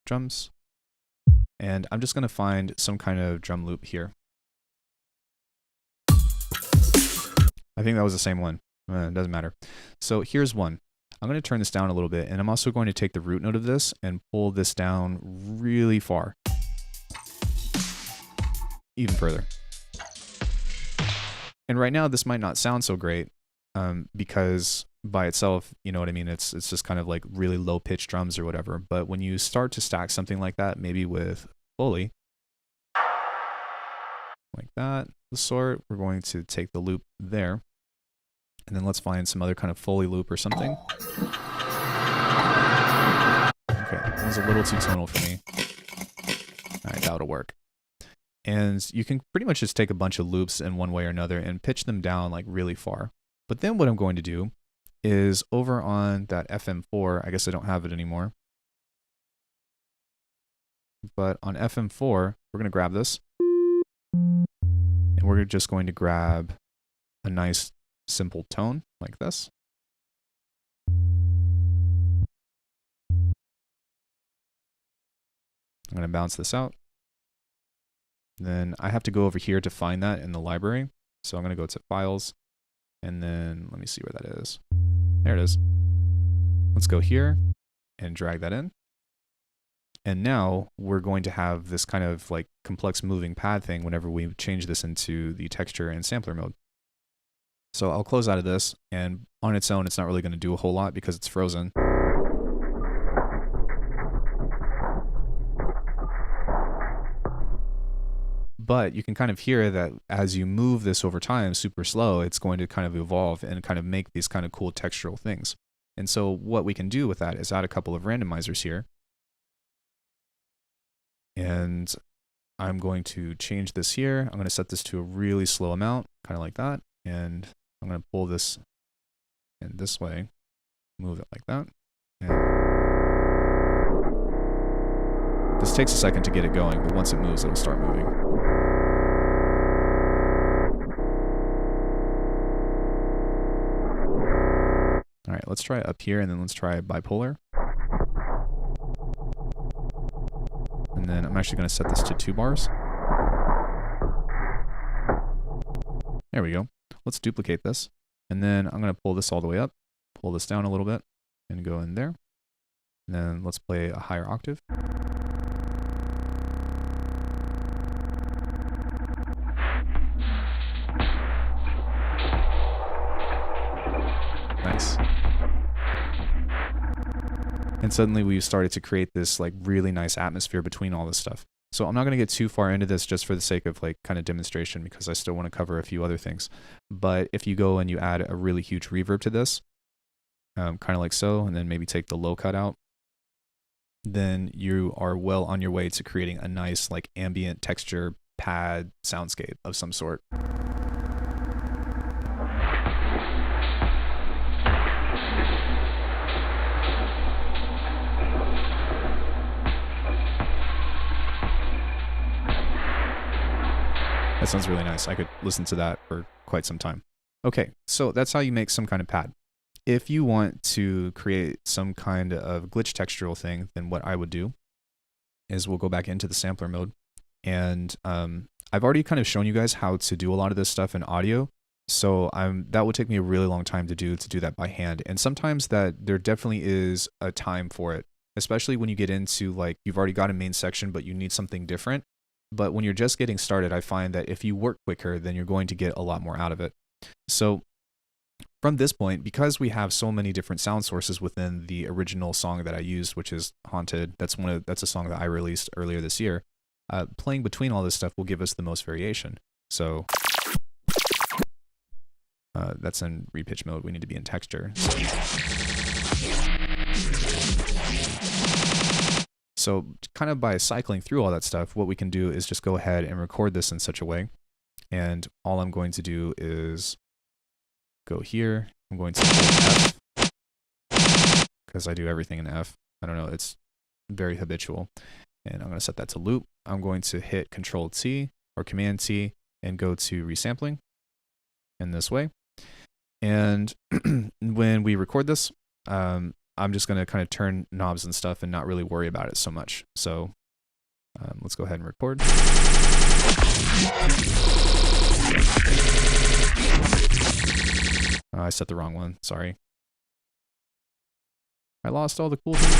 Drums. And I'm just going to find some kind of drum loop here. I think that was the same one. It doesn't matter. So here's one. I'm going to turn this down a little bit, and I'm also going to take the root note of this and pull this down really far. Even further. And right now, this might not sound so great because by itself, you know what I mean? It's just kind of like really low pitched drums or whatever. But when you start to stack something like that, maybe with Foley, like that, the sort, we're going to take the loop there. And then let's find some other kind of Foley loop or something. Okay, that was a little too tonal for me. All right, that'll work. And you can pretty much just take a bunch of loops in one way or another and pitch them down like really far. But then what I'm going to do is over on that FM4, I guess I don't have it anymore. But on FM4, we're going to grab this. And we're just going to grab a nice simple tone like this. I'm going to bounce this out. Then I have to go over here to find that in the library. So I'm going to go to Files, and then let me see where that is. There it is. Let's go here and drag that in. And now we're going to have this kind of like complex moving pad thing whenever we change this into the texture and sampler mode. So I'll close out of this, and on its own, it's not really going to do a whole lot because it's frozen. But you can kind of hear that as you move this over time super slow, it's going to kind of evolve and kind of make these kind of cool textural things. And so what we can do with that is add a couple of randomizers here. And I'm going to change this here. I'm going to set this to a really slow amount, kind of like that. And I'm going to pull this in this way, move it like that. And this takes a second to get it going, but once it moves, it'll start moving. All right, let's try it up here, and then let's try bipolar. And then I'm actually going to set this to 2 bars. There we go. Let's duplicate this. And then I'm going to pull this all the way up, pull this down a little bit, and go in there. And then let's play a higher octave. Nice. And suddenly we've started to create this like really nice atmosphere between all this stuff. So I'm not going to get too far into this just for the sake of like kind of demonstration because I still want to cover a few other things. But if you go and you add a really huge reverb to this, kind of like so, and then maybe take the low cut out, then you are well on your way to creating a nice like ambient texture pad soundscape of some sort. That sounds really nice. I could listen to that for quite some time. Okay, so that's how you make some kind of pad. If you want to create some kind of glitch textural thing, then what I would do is we'll go back into the sampler mode. And I've already kind of shown you guys how to do a lot of this stuff in audio. So that would take me a really long time to do that by hand. And sometimes that there definitely is a time for it, especially when you get into like, you've already got a main section, but you need something different. But when you're just getting started, I find that if you work quicker, then you're going to get a lot more out of it. So from this point, because we have so many different sound sources within the original song that I used, which is Haunted, that's a song that I released earlier this year, playing between all this stuff will give us the most variation. So that's in repitch mode. We need to be in texture. So kind of by cycling through all that stuff, what we can do is just go ahead and record this in such a way. And all I'm going to do is go here. I'm going to F because I do everything in F. I don't know, it's very habitual. And I'm going to set that to loop. I'm going to hit Control T or Command T and go to resampling in this way. And when we record this, I'm just going to kind of turn knobs and stuff and not really worry about it so much. So let's go ahead and record. I set the wrong one, sorry. I lost all the cool things.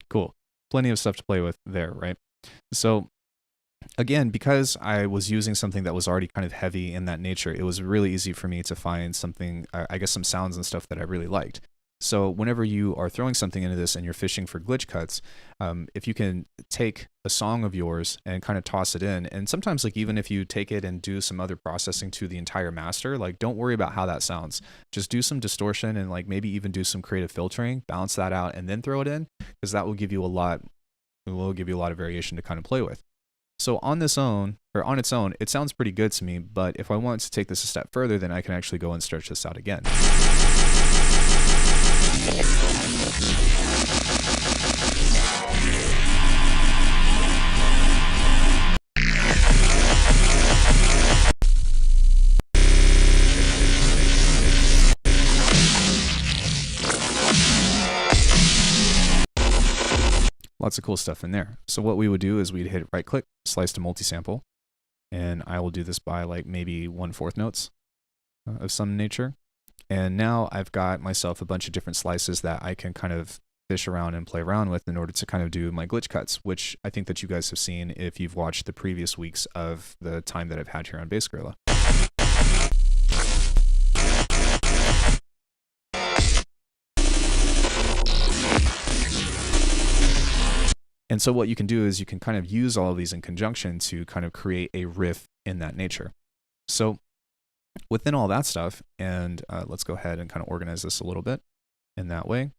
Cool. Plenty of stuff to play with there, right? So again, because I was using something that was already kind of heavy in that nature, it was really easy for me to find something, I guess some sounds and stuff that I really liked. So whenever you are throwing something into this and you're fishing for glitch cuts, if you can take a song of yours and kind of toss it in, and sometimes like even if you take it and do some other processing to the entire master, like don't worry about how that sounds. Just do some distortion and like maybe even do some creative filtering, balance that out, and then throw it in, because that will give you a lot. It will give you a lot of variation to kind of play with. So on its own, it sounds pretty good to me, but if I want to take this a step further, then I can actually go and stretch this out again. Lots of cool stuff in there. So what we would do is we'd hit right click, slice to multi-sample, and I will do this by like maybe 1/4 notes of some nature. And now I've got myself a bunch of different slices that I can kind of fish around and play around with in order to kind of do my glitch cuts, which I think that you guys have seen if you've watched the previous weeks of the time that I've had here on Bass Gorilla. And so what you can do is you can kind of use all of these in conjunction to kind of create a riff in that nature. So within all that stuff, and let's go ahead and kind of organize this a little bit in that way.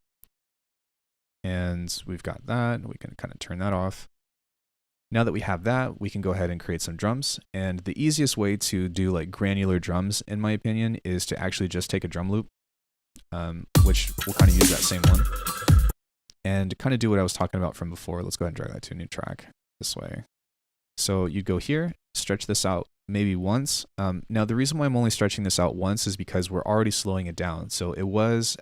And we've got that. We can kind of turn that off. Now that we have that, we can go ahead and create some drums. And the easiest way to do like granular drums, in my opinion, is to actually just take a drum loop, which we'll kind of use that same one. And kind of do what I was talking about from before. Let's go ahead and drag that to a new track this way. So you go here, stretch this out maybe once. Now the reason why I'm only stretching this out once is because we're already slowing it down. So it was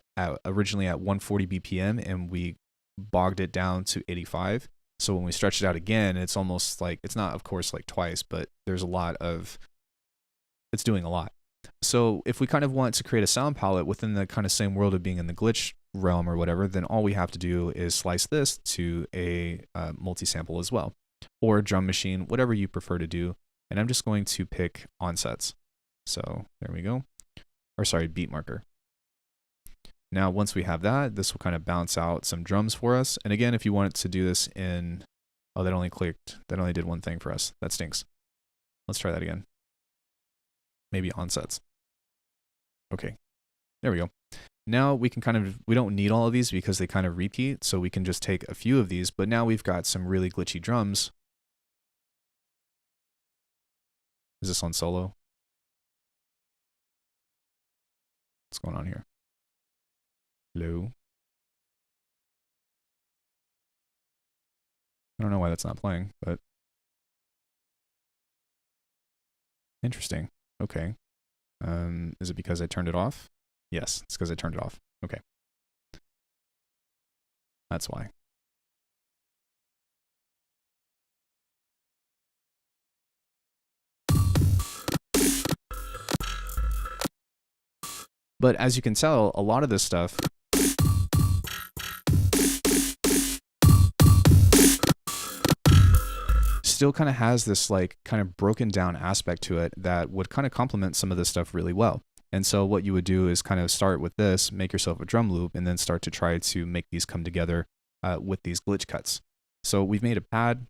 originally at 140 BPM and we bogged it down to 85. So when we stretch it out again, it's almost like, it's not of course like twice, but there's a lot of, it's doing a lot. So if we kind of want to create a sound palette within the kind of same world of being in the glitch realm or whatever, then all we have to do is slice this to a multi-sample as well, or a drum machine, whatever you prefer to do. And I'm just going to pick onsets. So there we go. Or sorry, beat marker. Now, once we have that, this will kind of bounce out some drums for us. And again, if you wanted to do this in, oh, that only clicked. That only did one thing for us. That stinks. Let's try that again. Maybe onsets. Okay, there we go. Now we can kind of, we don't need all of these because they kind of repeat. So we can just take a few of these, but now we've got some really glitchy drums. Is this on solo? What's going on here? Hello? I don't know why that's not playing, but interesting. Okay. Is it because I turned it off? Yes, it's because I turned it off. Okay. That's why. But as you can tell, a lot of this stuff still kind of has this like kind of broken down aspect to it that would kind of complement some of this stuff really well. And so what you would do is kind of start with this, make yourself a drum loop, and then start to try to make these come together with these glitch cuts. So we've made a pad.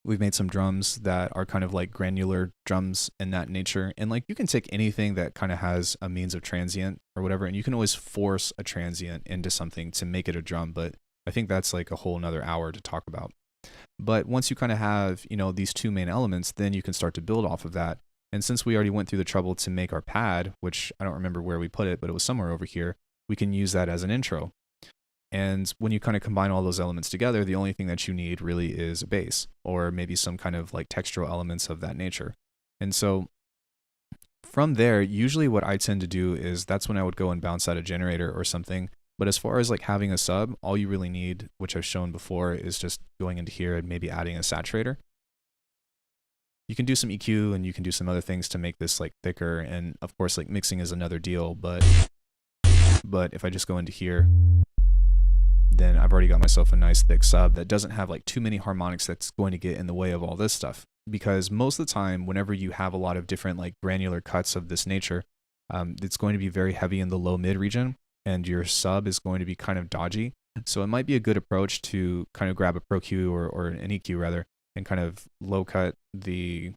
We've made some drums that are kind of like granular drums in that nature. And like you can take anything that kind of has a means of transient or whatever, and you can always force a transient into something to make it a drum. But I think that's like a whole nother hour to talk about. But once you kind of have, you know, these two main elements, then you can start to build off of that. And since we already went through the trouble to make our pad, which I don't remember where we put it, but it was somewhere over here, we can use that as an intro. And when you kind of combine all those elements together, the only thing that you need really is a bass or maybe some kind of like textural elements of that nature. And so from there, usually what I tend to do is that's when I would go and bounce out a generator or something. But as far as like having a sub, all you really need, which I've shown before, is just going into here and maybe adding a saturator. You can do some EQ and you can do some other things to make this like thicker. And of course, like mixing is another deal. But if I just go into here, then I've already got myself a nice thick sub that doesn't have like too many harmonics that's going to get in the way of all this stuff. Because most of the time, whenever you have a lot of different like granular cuts of this nature, it's going to be very heavy in the low mid region, and your sub is going to be kind of dodgy. So it might be a good approach to kind of grab a Pro Q or an EQ rather, and kind of low cut the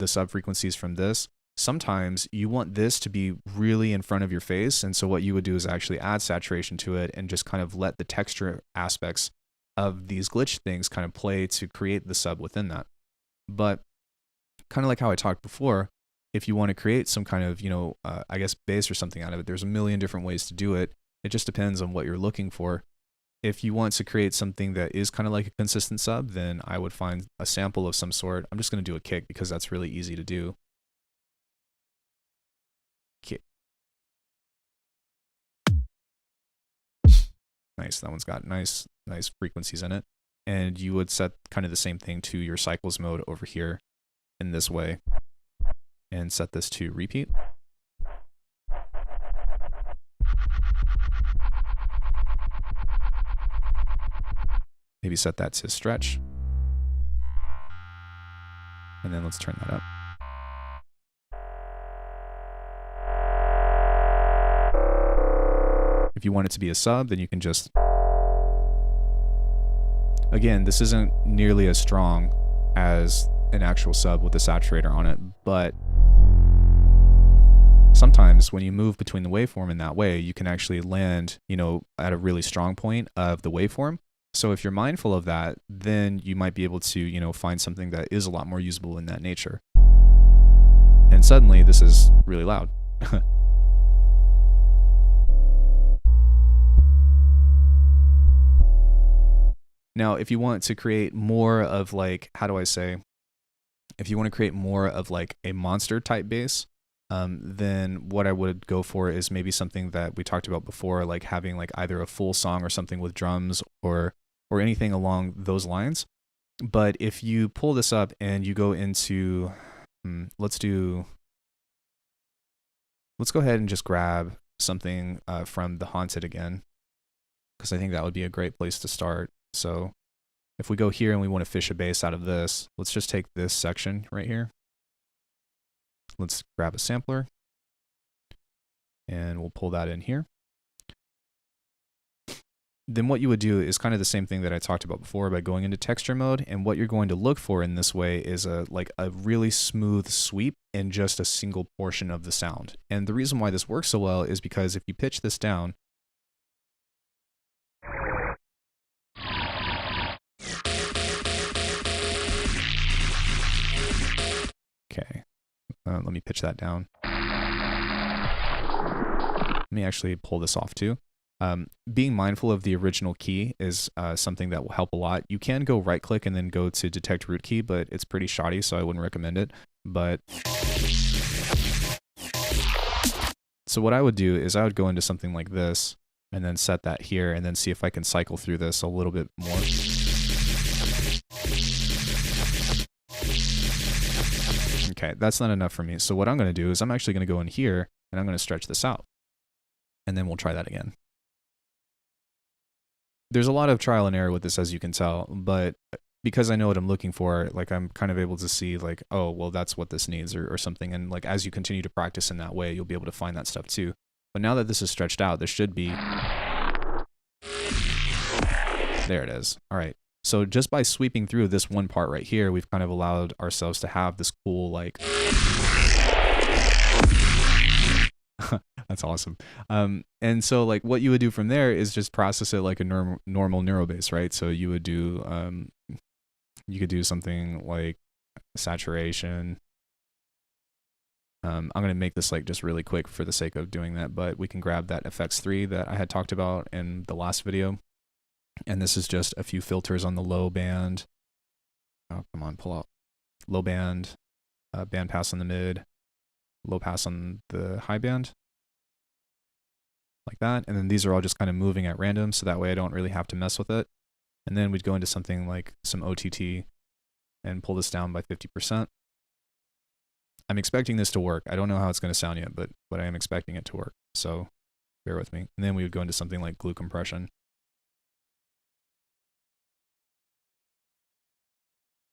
sub frequencies from this. Sometimes you want this to be really in front of your face, and so what you would do is actually add saturation to it and just kind of let the texture aspects of these glitch things kind of play to create the sub within that. But kind of like how I talked before, if you want to create some kind of, I guess bass or something out of it, there's a million different ways to do it. It just depends on what you're looking for. If you want to create something that is kind of like a consistent sub, then I would find a sample of some sort. I'm just going to do a kick because that's really easy to do. Kick. Nice. That one's got nice frequencies in it. And you would set kind of the same thing to your cycles mode over here in this way and set this to repeat. Maybe set that to stretch. And then let's turn that up. If you want it to be a sub, then you can just... Again, this isn't nearly as strong as an actual sub with a saturator on it, but sometimes when you move between the waveform in that way, you can actually land, at a really strong point of the waveform. So if you're mindful of that, then you might be able to, find something that is a lot more usable in that nature. And suddenly this is really loud. Now, if you want to create more of like, if you want to create more of like a monster type bass, then what I would go for is maybe something that we talked about before, like having like either a full song or something with drums or anything along those lines. But if you pull this up and you go into, let's go ahead and just grab something from The Haunted again, because I think that would be a great place to start. So if we go here and we want to fish a bass out of this, let's just take this section right here. Let's grab a sampler and we'll pull that in here. Then what you would do is kind of the same thing that I talked about before by going into texture mode. And what you're going to look for in this way is a really smooth sweep in just a single portion of the sound. And the reason why this works so well is because if you pitch this down, okay, let me pitch that down. Let me actually pull this off too. Being mindful of the original key is something that will help a lot. You can go right click and then go to detect root key, but it's pretty shoddy, so I wouldn't recommend it. But so what I would do is I would go into something like this and then set that here and then see if I can cycle through this a little bit more. Okay, that's not enough for me. So what I'm going to do is I'm actually going to go in here and I'm going to stretch this out. And then we'll try that again. There's a lot of trial and error with this, as you can tell, but because I know what I'm looking for, like I'm kind of able to see like, oh, well, that's what this needs or something. And like, as you continue to practice in that way, you'll be able to find that stuff too. But now that this is stretched out, there should be, there it is. All right. So just by sweeping through this one part right here, we've kind of allowed ourselves to have this cool, like, that's awesome. And so like what you would do from there is just process it like a normal neurobass, right? So you would do, you could do something like saturation. I'm going to make this like just really quick for the sake of doing that, but we can grab that FX3 that I had talked about in the last video. And this is just a few filters on the low band. Oh, come on, pull out. Low band. band pass on the mid, low pass on the high band, like that. And then these are all just kind of moving at random, so that way I don't really have to mess with it. And then we'd go into something like some OTT and pull this down by 50%. I'm expecting this to work. I don't know how it's going to sound yet, but I am expecting it to work. So bear with me. And then we would go into something like glue compression.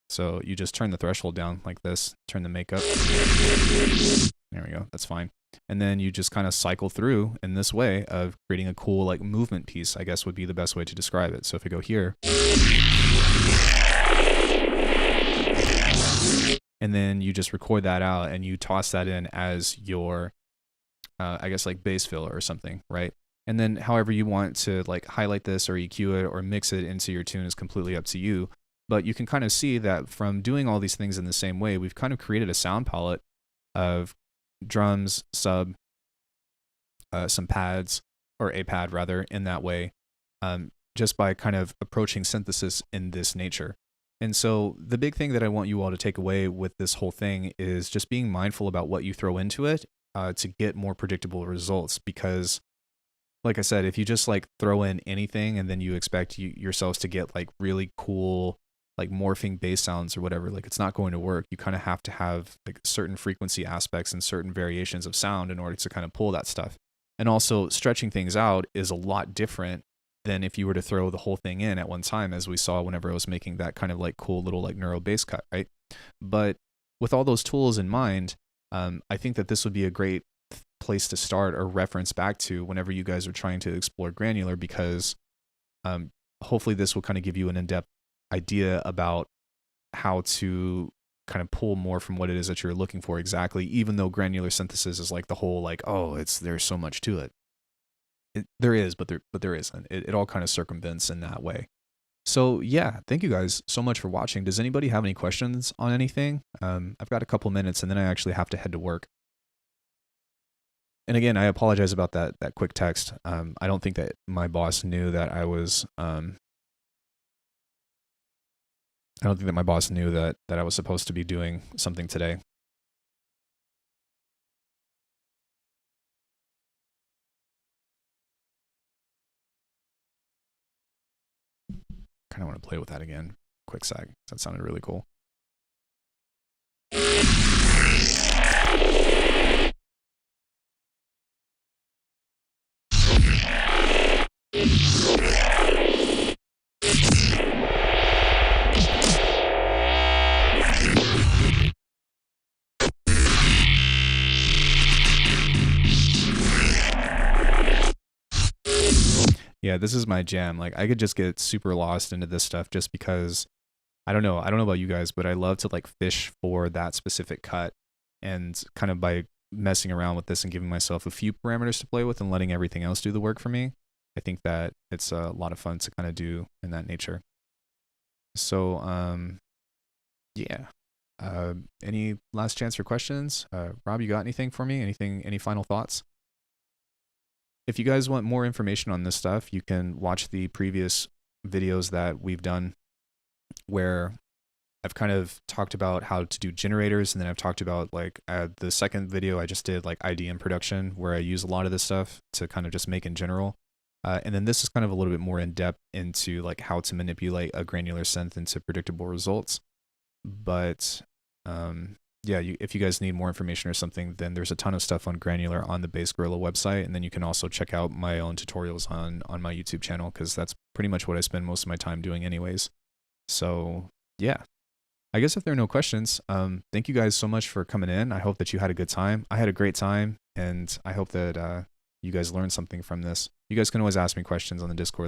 So you just turn the threshold down like this, turn the makeup. There we go, that's fine. And then you just kind of cycle through in this way of creating a cool like movement piece, I guess would be the best way to describe it. So if we go here, and then you just record that out and you toss that in as your, I guess like bass fill or something, right? And then however you want to like highlight this or EQ it or mix it into your tune is completely up to you. But you can kind of see that from doing all these things in the same way, we've kind of created a sound palette of drums, sub, some pads, or a pad rather, in that way, just by kind of approaching synthesis in this nature. And so the big thing that I want you all to take away with this whole thing is just being mindful about what you throw into it to get more predictable results. Because like I said, if you just like throw in anything and then you expect yourselves to get like really cool like morphing bass sounds or whatever, like it's not going to work. You kind of have to have like certain frequency aspects and certain variations of sound in order to kind of pull that stuff. And also stretching things out is a lot different than if you were to throw the whole thing in at one time, as we saw whenever I was making that kind of like cool little like neuro bass cut, right? But with all those tools in mind, I think that this would be a great place to start or reference back to whenever you guys are trying to explore Granular, because hopefully this will kind of give you an in-depth idea about how to kind of pull more from what it is that you're looking for exactly, even though granular synthesis is like the whole like, oh, there's so much to it. There is, but there isn't. It all kind of circumvents in that way. So yeah, thank you guys so much for watching. Does anybody have any questions on anything? I've got a couple minutes and then I actually have to head to work. And again, I apologize about that quick text. I don't think that my boss knew that I was I don't think that my boss knew that I was supposed to be doing something today. Kind of want to play with that again. Quick sec. That sounded really cool. Yeah, this is my jam. Like I could just get super lost into this stuff just because I don't know about you guys, but I love to like fish for that specific cut, and kind of by messing around with this and giving myself a few parameters to play with and letting everything else do the work for me, I think that it's a lot of fun to kind of do in that nature. So yeah. Any last chance for questions? Rob, you got anything for me? Any final thoughts? If you guys want more information on this stuff, you can watch the previous videos that we've done where I've kind of talked about how to do generators, and then I've talked about like the second video I just did like IDM production, where I use a lot of this stuff to kind of just make in general. And then this is kind of a little bit more in depth into like how to manipulate a granular synth into predictable results. But yeah, if you guys need more information or something, then there's a ton of stuff on Granular on the Bass Gorilla website, and then you can also check out my own tutorials on my YouTube channel, because that's pretty much what I spend most of my time doing anyways. So yeah, I guess if there are no questions, thank you guys so much for coming in. I hope that you had a good time. I had a great time, and I hope that you guys learned something from this. You guys can always ask me questions on the Discord later.